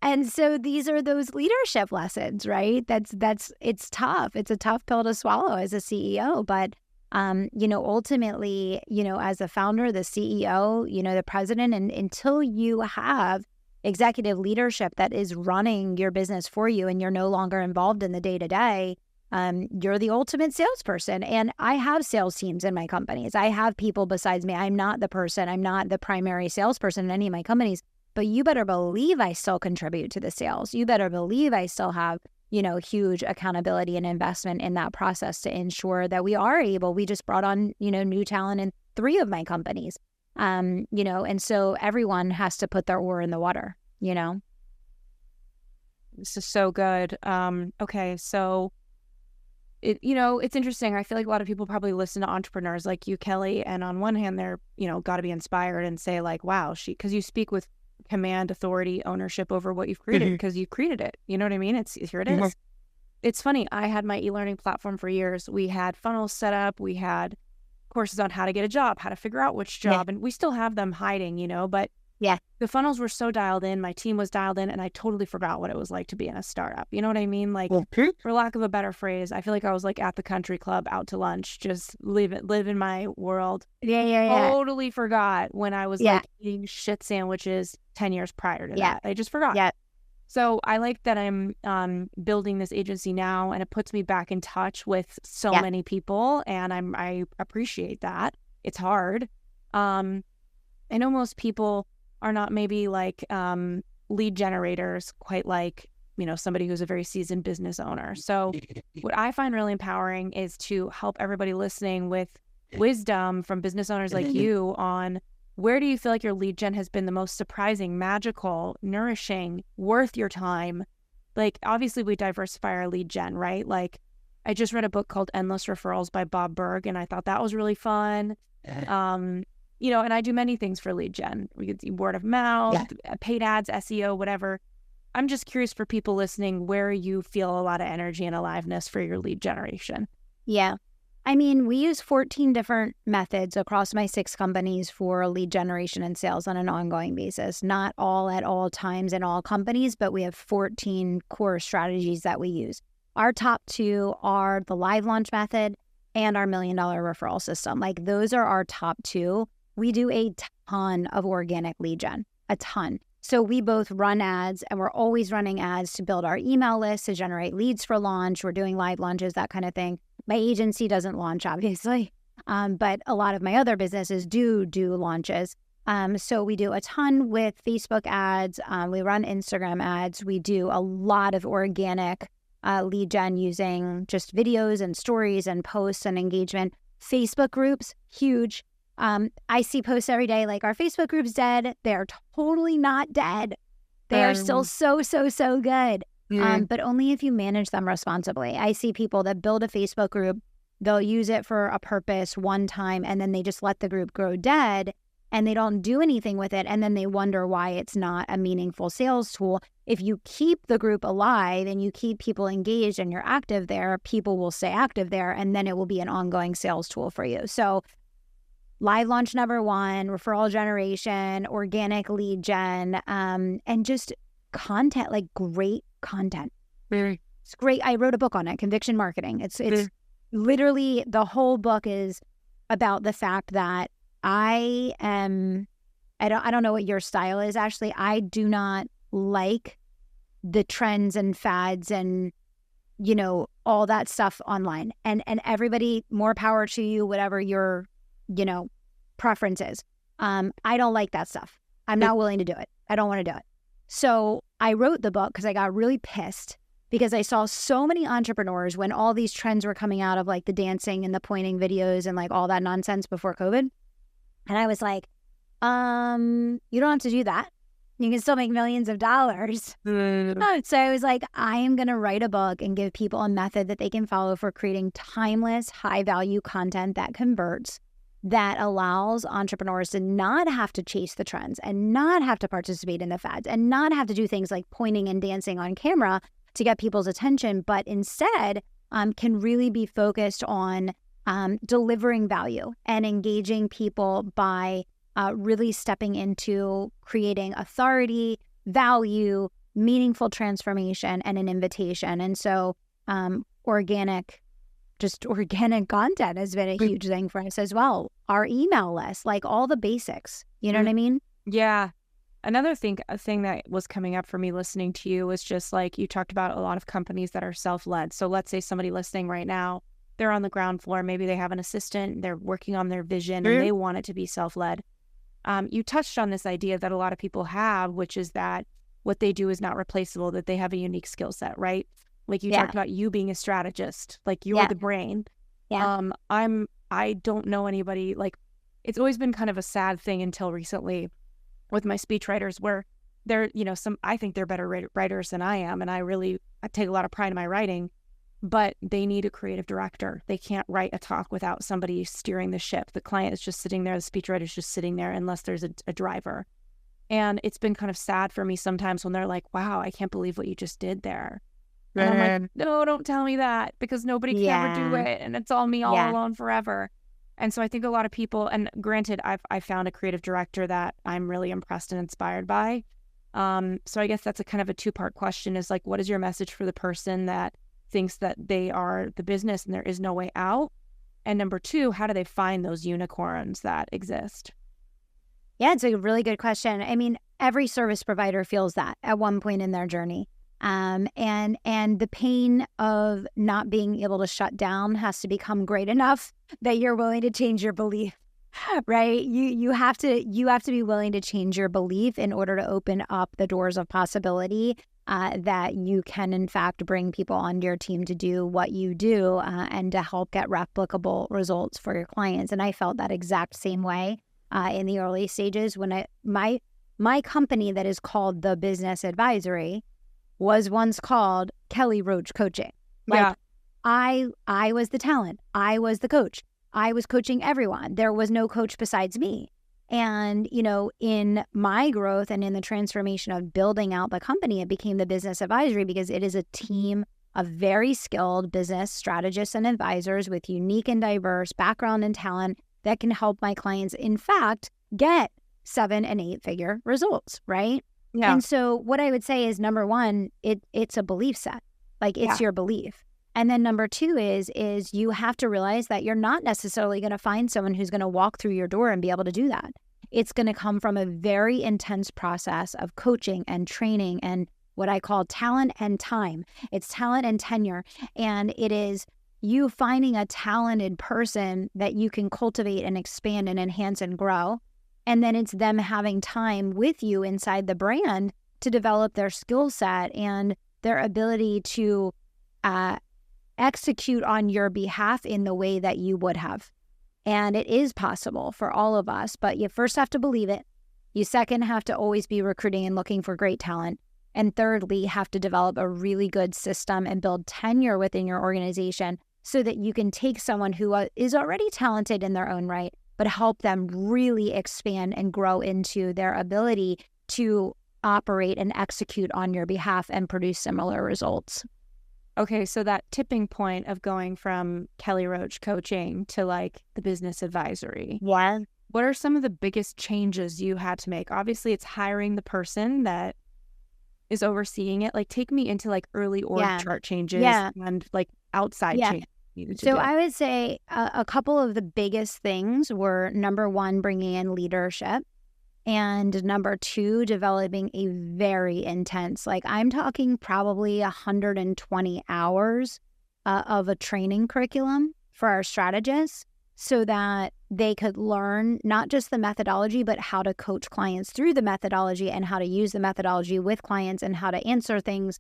And so these are those leadership lessons, right? It's tough. It's a tough pill to swallow as a CEO. But, ultimately, as a founder, the CEO, the president, and until you have executive leadership that is running your business for you and you're no longer involved in the day-to-day, you're the ultimate salesperson. And I have sales teams in my companies. I have people besides me. I'm not the primary salesperson in any of my companies. But you better believe I still contribute to the sales. You better believe I still have, huge accountability and investment in that process to ensure that we are able. We just brought on, new talent in 3 of my companies, and so everyone has to put their oar in the water, This is so good. Okay, so it's interesting. I feel like a lot of people probably listen to entrepreneurs like you, Kelly, and on one hand, they're, got to be inspired and say like, wow, because you speak with command, authority, ownership over what you've created because you created it. You know what I mean? Here it is. It's funny. I had my e-learning platform for years. We had funnels set up. We had courses on how to get a job, how to figure out which job, and we still have them hiding, but the funnels were so dialed in. My team was dialed in, and I totally forgot what it was like to be in a startup. You know what I mean? Like, for lack of a better phrase, I feel like I was like at the country club out to lunch, just live in my world. Totally forgot when I was like eating shit sandwiches 10 years prior to that. I just forgot. So I like that I'm building this agency now, and it puts me back in touch with so Yeah. many people, and I appreciate that. It's hard. I know most people are not maybe like lead generators quite like, somebody who's a very seasoned business owner. So what I find really empowering is to help everybody listening with wisdom from business owners like you on where do you feel like your lead gen has been the most surprising, magical, nourishing, worth your time? Like, obviously we diversify our lead gen, right? Like, I just read a book called Endless Referrals by Bob Berg, and I thought that was really fun. And I do many things for lead gen. We could see word of mouth, paid ads, SEO, whatever. I'm just curious for people listening where you feel a lot of energy and aliveness for your lead generation. Yeah. I mean, we use 14 different methods across my 6 companies for lead generation and sales on an ongoing basis. Not all at all times in all companies, but we have 14 core strategies that we use. Our top 2 are the live launch method and our $1 million referral system. Like, those are our top 2. We do a ton of organic lead gen, a ton. So we both run ads, and we're always running ads to build our email list, to generate leads for launch. We're doing live launches, that kind of thing. My agency doesn't launch, obviously, but a lot of my other businesses do launches. So we do a ton with Facebook ads. We run Instagram ads. We do a lot of organic lead gen using just videos and stories and posts and engagement. Facebook groups, huge. I see posts every day like, our Facebook group's dead. They're totally not dead. They are still so good. But only if you manage them responsibly. I see people that build a Facebook group, they'll use it for a purpose one time, and then they just let the group grow dead, and they don't do anything with it, and then they wonder why it's not a meaningful sales tool. If you keep the group alive and you keep people engaged and you're active there, people will stay active there, and then it will be an ongoing sales tool for you. So live launch number 1, referral generation, organic lead gen, and just content, like great content. It's great. I wrote a book on it, Conviction Marketing. It's literally, the whole book is about the fact that I don't know what your style is, Ashley. I do not like the trends and fads and, all that stuff online. And everybody, more power to you, whatever your, preference is. I don't like that stuff. I'm not willing to do it. I don't want to do it. So I wrote the book because I got really pissed because I saw so many entrepreneurs when all these trends were coming out of like the dancing and the pointing videos and like all that nonsense before COVID. And I was like, you don't have to do that. You can still make millions of dollars. So I was like, I am going to write a book and give people a method that they can follow for creating timeless, high value content that converts, that allows entrepreneurs to not have to chase the trends and not have to participate in the fads and not have to do things like pointing and dancing on camera to get people's attention, but instead can really be focused on delivering value and engaging people by really stepping into creating authority, value, meaningful transformation, and an invitation. And so organic content has been a huge thing for us as well. Our email list, like all the basics, you know what I mean? Yeah. Another thing that was coming up for me listening to you was just like, you talked about a lot of companies that are self-led. So let's say somebody listening right now, they're on the ground floor. Maybe they have an assistant, they're working on their vision and they want it to be self-led. You touched on this idea that a lot of people have, which is that what they do is not replaceable, that they have a unique skill set, right? Like you talked about you being a strategist, like you're the brain. Yeah. I don't know anybody, like it's always been kind of a sad thing until recently with my speechwriters where they're, I think they're better writers than I am. And I take a lot of pride in my writing, but they need a creative director. They can't write a talk without somebody steering the ship. The client is just sitting there, the speechwriter is just sitting there unless there's a driver. And it's been kind of sad for me sometimes when they're like, wow, I can't believe what you just did there. And I'm like, no, don't tell me that because nobody can ever do it. And it's all me all alone forever. And so I think a lot of people, and granted, I found a creative director that I'm really impressed and inspired by. So I guess that's a kind of a 2-part question is like, what is your message for the person that thinks that they are the business and there is no way out? And number 2, how do they find those unicorns that exist? Yeah, it's a really good question. I mean, every service provider feels that at one point in their journey. And the pain of not being able to shut down has to become great enough that you're willing to change your belief, right? You have to be willing to change your belief in order to open up the doors of possibility that you can in fact bring people onto your team to do what you do and to help get replicable results for your clients. And I felt that exact same way in the early stages when my company that is called The Business Advisory was once called Kelly Roach Coaching. Like, I was the talent. I was the coach. I was coaching everyone. There was no coach besides me. And, you know, in my growth and in the transformation of building out the company, it became The Business Advisory because it is a team of very skilled business strategists and advisors with unique and diverse background and talent that can help my clients, in fact, get 7- and 8-figure results, right? Yeah. And so what I would say is, number one, it's a belief set. Like, it's your belief. And then number two is you have to realize that you're not necessarily going to find someone who's going to walk through your door and be able to do that. It's going to come from a very intense process of coaching and training and what I call talent and time. It's talent and tenure. And it is you finding a talented person that you can cultivate and expand and enhance and grow. And then it's them having time with you inside the brand to develop their skill set and their ability to execute on your behalf in the way that you would have. And it is possible for all of us, but you first have to believe it. You second have to always be recruiting and looking for great talent. And thirdly, have to develop a really good system and build tenure within your organization so that you can take someone who is already talented in their own right, but help them really expand and grow into their ability to operate and execute on your behalf and produce similar results. Okay, so that tipping point of going from Kelly Roach coaching to like the business advisory. Yeah. What are some of the biggest changes you had to make? Obviously, it's hiring the person that is overseeing it. Like, take me into like early org chart changes and like outside changes. So I would say a couple of the biggest things were, number one, bringing in leadership. And number two, developing a very intense, like I'm talking probably 120 hours of a training curriculum for our strategists so that they could learn not just the methodology, but how to coach clients through the methodology and how to use the methodology with clients and how to answer things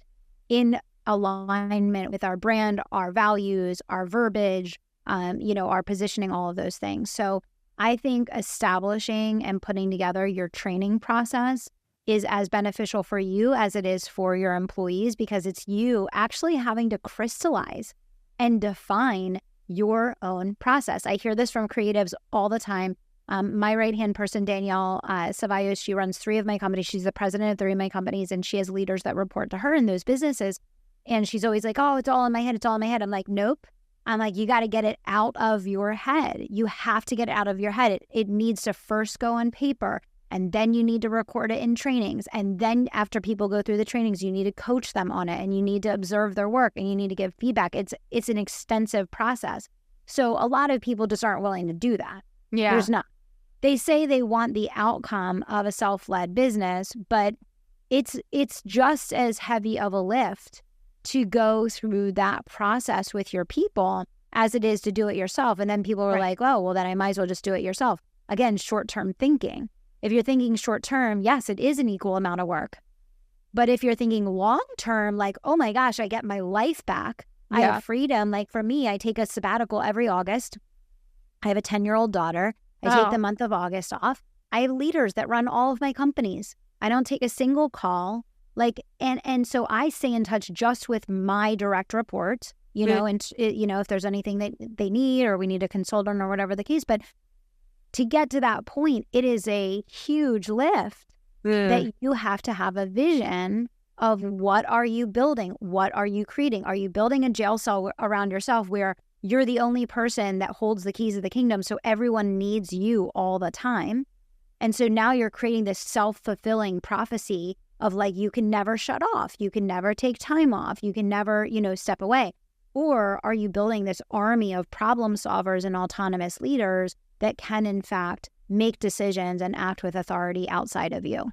in alignment with our brand, our values, our verbiage, our positioning, all of those things. So I think establishing and putting together your training process is as beneficial for you as it is for your employees, because it's you actually having to crystallize and define your own process. I hear this from creatives all the time. My right-hand person, Danielle Ceballos, she runs 3 of my companies. She's the president of 3 of my companies, and she has leaders that report to her in those businesses. And she's always like, oh, it's all in my head. It's all in my head. I'm like, nope. I'm like, you got to get it out of your head. You have to get it out of your head. It needs to first go on paper, and then you need to record it in trainings. And then after people go through the trainings, you need to coach them on it, and you need to observe their work, and you need to give feedback. It's an extensive process. So a lot of people just aren't willing to do that. Yeah. There's not. They say they want the outcome of a self-led business, but it's just as heavy of a lift to go through that process with your people as it is to do it yourself. And then people are like, oh, well, then I might as well just do it yourself. Again, short-term thinking. If you're thinking short-term, yes, it is an equal amount of work. But if you're thinking long-term, like, oh my gosh, I get my life back. I have freedom. Like for me, I take a sabbatical every August. I have a 10-year-old daughter. I take the month of August off. I have leaders that run all of my companies. I don't take a single call. Like, and so I stay in touch just with my direct reports, and, if there's anything that they need or we need a consultant or whatever the case. But to get to that point, it is a huge lift that you have to have a vision of what are you building? What are you creating? Are you building a jail cell around yourself where you're the only person that holds the keys of the kingdom, so everyone needs you all the time? And so now you're creating this self-fulfilling prophecy of like, you can never shut off. You can never take time off. You can never, step away. Or are you building this army of problem solvers and autonomous leaders that can, in fact, make decisions and act with authority outside of you.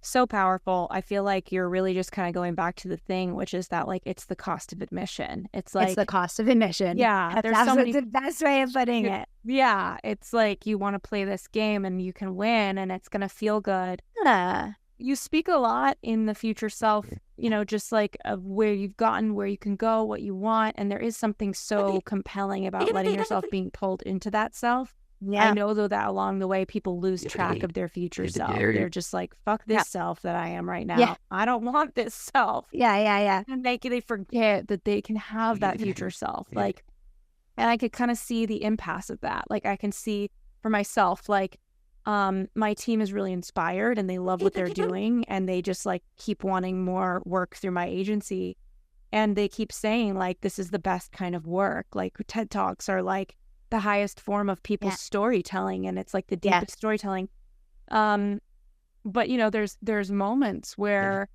So powerful. I feel like you're really just kind of going back to the thing, which is that like it's the cost of admission. It's like it's the cost of admission. Yeah, That's the best way of putting it. Yeah, it's like you want to play this game and you can win and it's going to feel good. You speak a lot in the future self, just like of where you've gotten, where you can go, what you want. And there is something so compelling about letting yourself being pulled into that self. Yeah. I know, though, that along the way, people lose track of their future self. They're just like, fuck this self that I am right now. Yeah. I don't want this self. Yeah. And they forget that they can have that future self. Like, and I could kind of see the impasse of that. Like, I can see for myself, like, my team is really inspired and they love what they're doing. And they just like keep wanting more work through my agency. And they keep saying, like, this is the best kind of work. Like, TED Talks are like the highest form of people's storytelling, and it's like the deepest storytelling. But there's moments where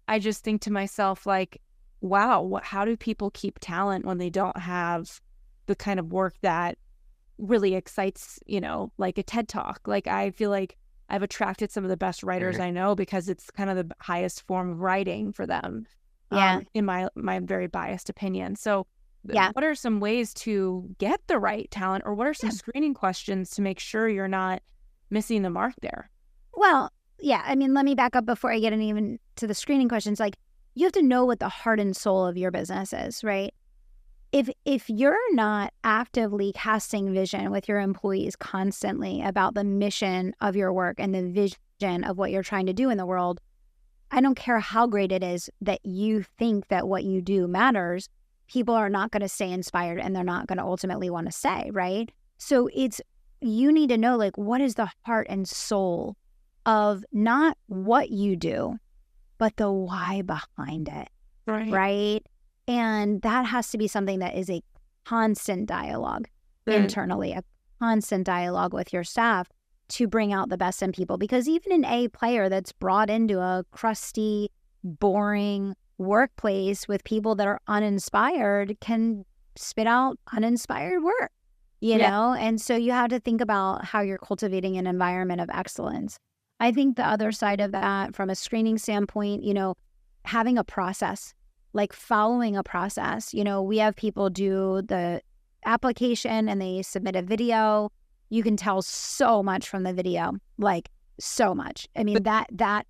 I just think to myself, like, wow, how do people keep talent when they don't have the kind of work that really excites, like a TED Talk? Like, I feel like I've attracted some of the best writers I know because it's kind of the highest form of writing for them. In my very biased opinion. So what are some ways to get the right talent, or what are some screening questions to make sure you're not missing the mark there? Well, I mean, let me back up before I get even to the screening questions. Like, you have to know what the heart and soul of your business is, right? If you're not actively casting vision with your employees constantly about the mission of your work and the vision of what you're trying to do in the world, I don't care how great it is that you think that what you do matters, people are not going to stay inspired and they're not going to ultimately want to stay, right? So you need to know, like, what is the heart and soul of not what you do, but the why behind it, right? And that has to be something that is a constant dialogue internally, a constant dialogue with your staff to bring out the best in people. Because even an A player that's brought into a crusty, boring workplace with people that are uninspired can spit out uninspired work, you know? And so you have to think about how you're cultivating an environment of excellence. I think the other side of that from a screening standpoint, having a process, like following a process. We have people do the application and they submit a video. You can tell so much from the video, like so much. I mean, that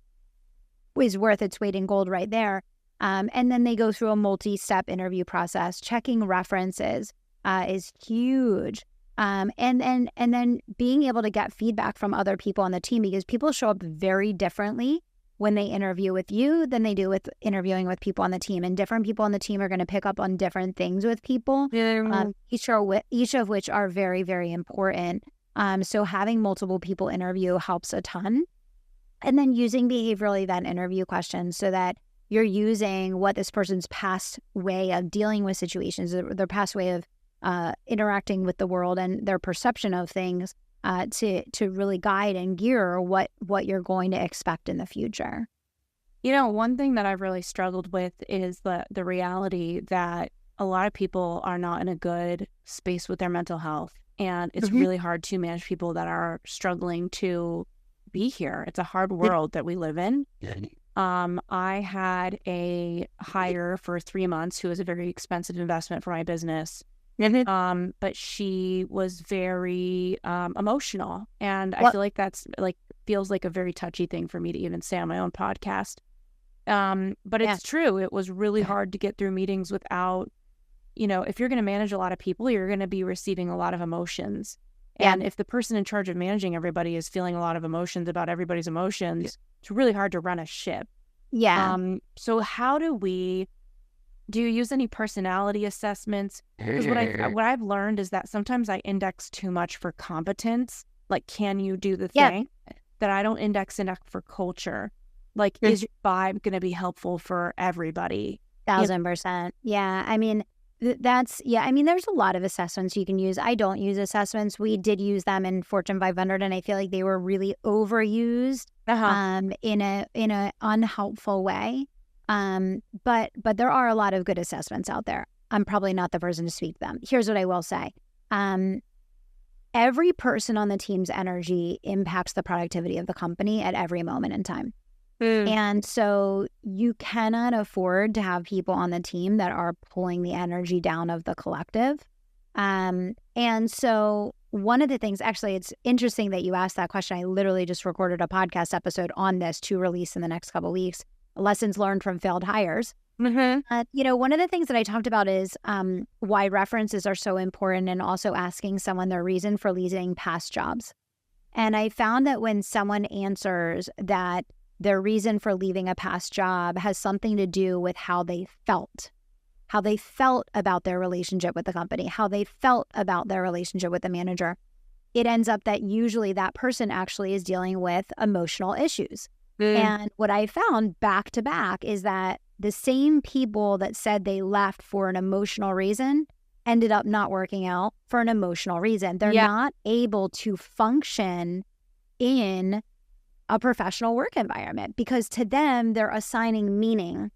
is worth its weight in gold right there. And then they go through a multi-step interview process. Checking references is huge. And then being able to get feedback from other people on the team, because people show up very differently when they interview with you than they do with interviewing with people on the team. And different people on the team are going to pick up on different things with people, each of which are very, very important. So having multiple people interview helps a ton. And then using behaviorally event interview questions so that you're using what this person's past way of dealing with situations, their past way of interacting with the world and their perception of things to really guide and gear what you're going to expect in the future. One thing that I've really struggled with is the reality that a lot of people are not in a good space with their mental health. And it's really hard to manage people that are struggling to be here. It's a hard world that we live in. I had a hire for 3 months who was a very expensive investment for my business. But she was very emotional. And I feel like that's feels like a very touchy thing for me to even say on my own podcast. But it's true. It was really hard to get through meetings without, if you're going to manage a lot of people, you're going to be receiving a lot of emotions. And if the person in charge of managing everybody is feeling a lot of emotions about everybody's emotions, it's really hard to run a ship. So how do you use any personality assessments? Because what I've learned is that sometimes I index too much for competence. Like, can you do the thing? That I don't index enough for culture. Like, is your vibe going to be helpful for everybody? 1,000%. Yeah. I mean, there's a lot of assessments you can use. I don't use assessments. We did use them in Fortune 500, and I feel like they were really overused in a unhelpful way. But there are a lot of good assessments out there. I'm probably not the person to speak them. Here's what I will say. every person on the team's energy impacts the productivity of the company at every moment in time. And so you cannot afford to have people on the team that are pulling the energy down of the collective. And so one of the things, actually, it's interesting that you asked that question. I literally just recorded a podcast episode on this to release in the next couple of weeks, lessons learned from failed hires. One of the things that I talked about is why references are so important, and also asking someone their reason for leaving past jobs. And I found that when someone answers that their reason for leaving a past job has something to do with how they felt about their relationship with the company, how they felt about their relationship with the manager, it ends up that usually that person actually is dealing with emotional issues. And what I found back to back is that the same people that said they left for an emotional reason ended up not working out for an emotional reason. They're not able to function in a professional work environment because to them, they're assigning meaning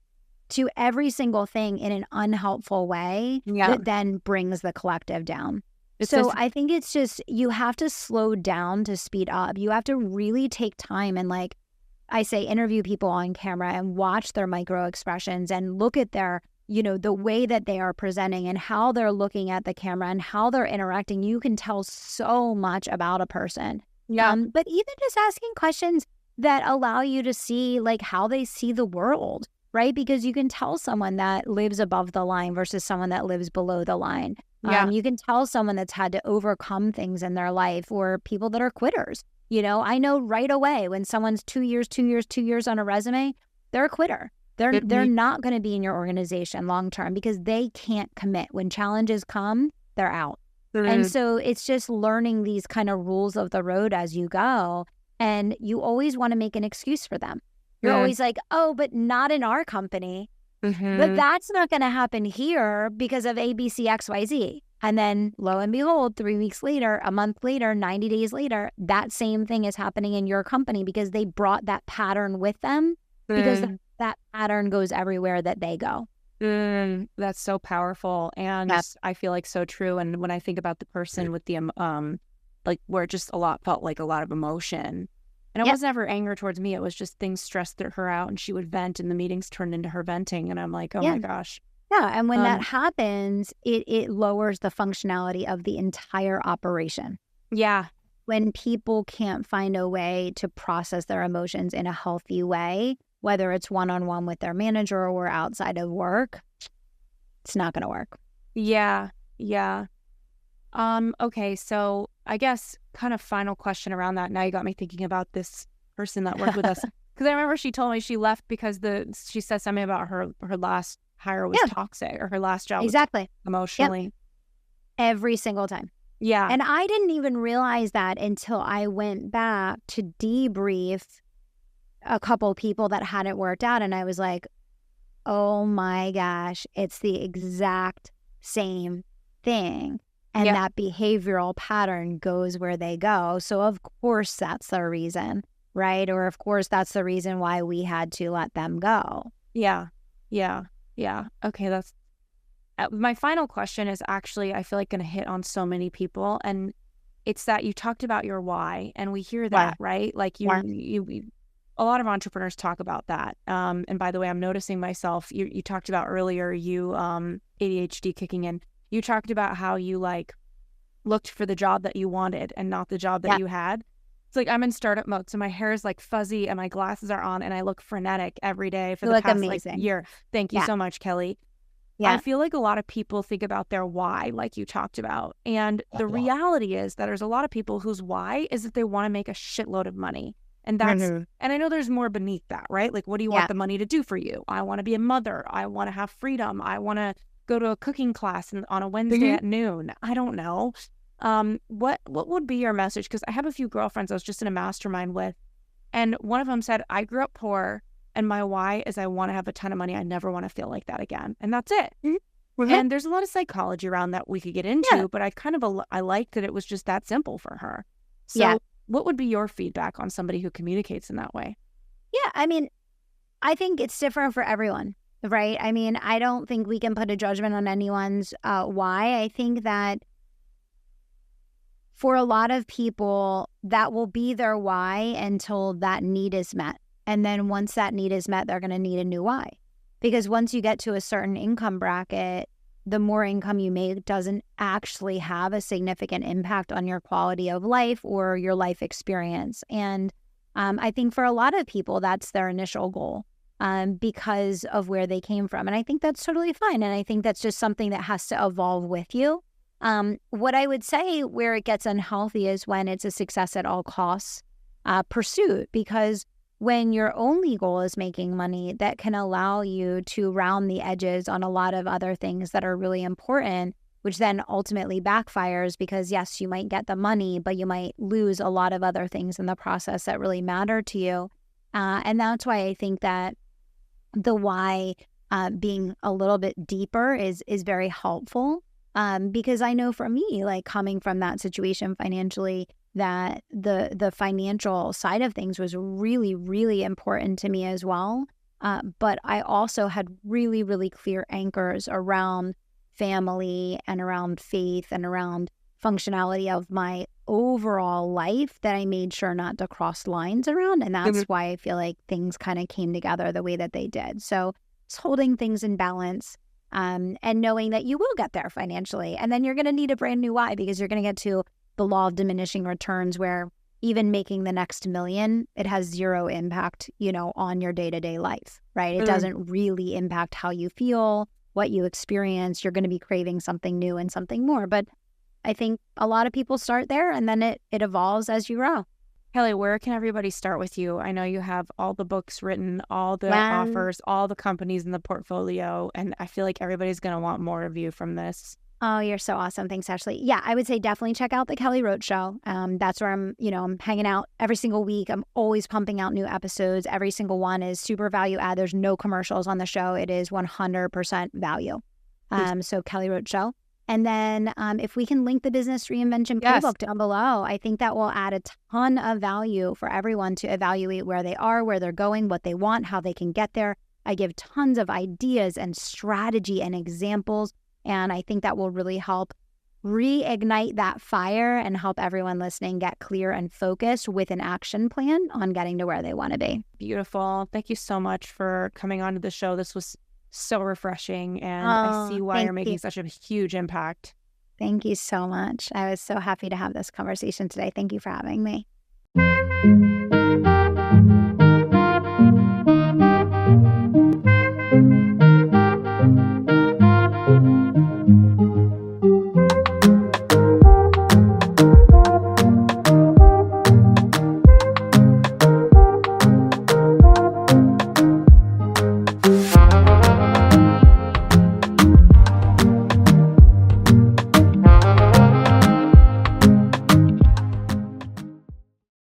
to every single thing in an unhelpful way that then brings the collective down. I think it's just, you have to slow down to speed up. You have to really take time and, like I say, interview people on camera and watch their micro expressions and look at their, the way that they are presenting and how they're looking at the camera and how they're interacting. You can tell so much about a person. But even just asking questions that allow you to see like how they see the world, right? Because you can tell someone that lives above the line versus someone that lives below the line. You can tell someone that's had to overcome things in their life, or people that are quitters. I know right away when someone's 2 years on a resume, they're a quitter. They're not going to be in your organization long term because they can't commit. When challenges come, they're out. And so it's just learning these kind of rules of the road as you go. And you always want to make an excuse for them. You're always like, oh, but not in our company. But that's not going to happen here because of A, B, C, X, Y, Z. And then lo and behold, 3 weeks later, a month later, 90 days later, that same thing is happening in your company because they brought that pattern with them because that pattern goes everywhere that they go. That's so powerful. And I feel like so true. And when I think about the person with the, like where it just felt like a lot of emotion. And it was never anger towards me. It was just things stressed her out and she would vent and the meetings turned into her venting. And I'm like, oh my gosh. Yeah. And when that happens, it lowers the functionality of the entire operation. Yeah. When people can't find a way to process their emotions in a healthy way, whether it's one-on-one with their manager or outside of work, it's not going to work. Yeah. Okay. So I guess kind of final question around that. Now you got me thinking about this person that worked with us. Because I remember she told me she left because she said something about her last hire was toxic, or her last job was emotionally. Every single time. Yeah. And I didn't even realize that until I went back to debrief a couple people that hadn't worked out. And I was like, oh my gosh, it's the exact same thing. And that behavioral pattern goes where they go. So of course that's the reason, right? Or of course that's the reason why we had to let them go. Yeah. Okay, that's my final question is actually, I feel like, going to hit on so many people, and it's that you talked about your why, and we hear that, right? Like you, a lot of entrepreneurs talk about that. And by the way, I'm noticing myself. You talked about earlier, ADHD kicking in. You talked about how you like looked for the job that you wanted and not the job that you had. It's like I'm in startup mode, so my hair is like fuzzy and my glasses are on and I look frenetic every day for the past like year. Thank you so much, Kelly. I feel like a lot of people think about their why, like you talked about. And the reality is that there's a lot of people whose why is that they want to make a shitload of money. And that's, and I know there's more beneath that, right? Like, what do you want the money to do for you? I want to be a mother. I want to have freedom. I want to go to a cooking class on a Wednesday at noon. I don't know. What would be your message? Because I have a few girlfriends I was just in a mastermind with, and one of them said, I grew up poor and my why is I want to have a ton of money. I never want to feel like that again. And that's it. And there's a lot of psychology around that we could get into, but I liked that it was just that simple for her. So what would be your feedback on somebody who communicates in that way? Yeah, I mean, I think it's different for everyone, right? I mean, I don't think we can put a judgment on anyone's why. I think that for a lot of people, that will be their why until that need is met. And then once that need is met, they're going to need a new why. Because once you get to a certain income bracket, the more income you make doesn't actually have a significant impact on your quality of life or your life experience. And I think for a lot of people, that's their initial goal because of where they came from. And I think that's totally fine. And I think that's just something that has to evolve with you. What I would say where it gets unhealthy is when it's a success at all costs pursuit, because when your only goal is making money, that can allow you to round the edges on a lot of other things that are really important, which then ultimately backfires because, yes, you might get the money, but you might lose a lot of other things in the process that really matter to you. And that's why I think that the why being a little bit deeper is very helpful. Because I know for me, like coming from that situation financially, that the financial side of things was really, really important to me as well. But I also had really, really clear anchors around family and around faith and around functionality of my overall life that I made sure not to cross lines around. And that's why I feel like things kind of came together the way that they did. So it's holding things in balance. And knowing that you will get there financially. And then you're going to need a brand new why, because you're going to get to the law of diminishing returns where even making the next million, it has zero impact, on your day-to-day life, right? It doesn't really impact how you feel, what you experience. You're going to be craving something new and something more. But I think a lot of people start there and then it evolves as you grow. Kelly, where can everybody start with you? I know you have all the books written, all the offers, all the companies in the portfolio, and I feel like everybody's going to want more of you from this. Oh, you're so awesome. Thanks, Ashley. Yeah, I would say definitely check out the Kelly Roach Show. That's where I'm hanging out every single week. I'm always pumping out new episodes. Every single one is super value add. There's no commercials on the show. It is 100% value. So Kelly Roach Show. And then if we can link the Business Reinvention Playbook down below, I think that will add a ton of value for everyone to evaluate where they are, where they're going, what they want, how they can get there. I give tons of ideas and strategy and examples, and I think that will really help reignite that fire and help everyone listening get clear and focused with an action plan on getting to where they want to be. Beautiful. Thank you so much for coming on to the show. This was so refreshing, and I see why you're making such a huge impact. Thank you so much. I was so happy to have this conversation today. Thank you for having me.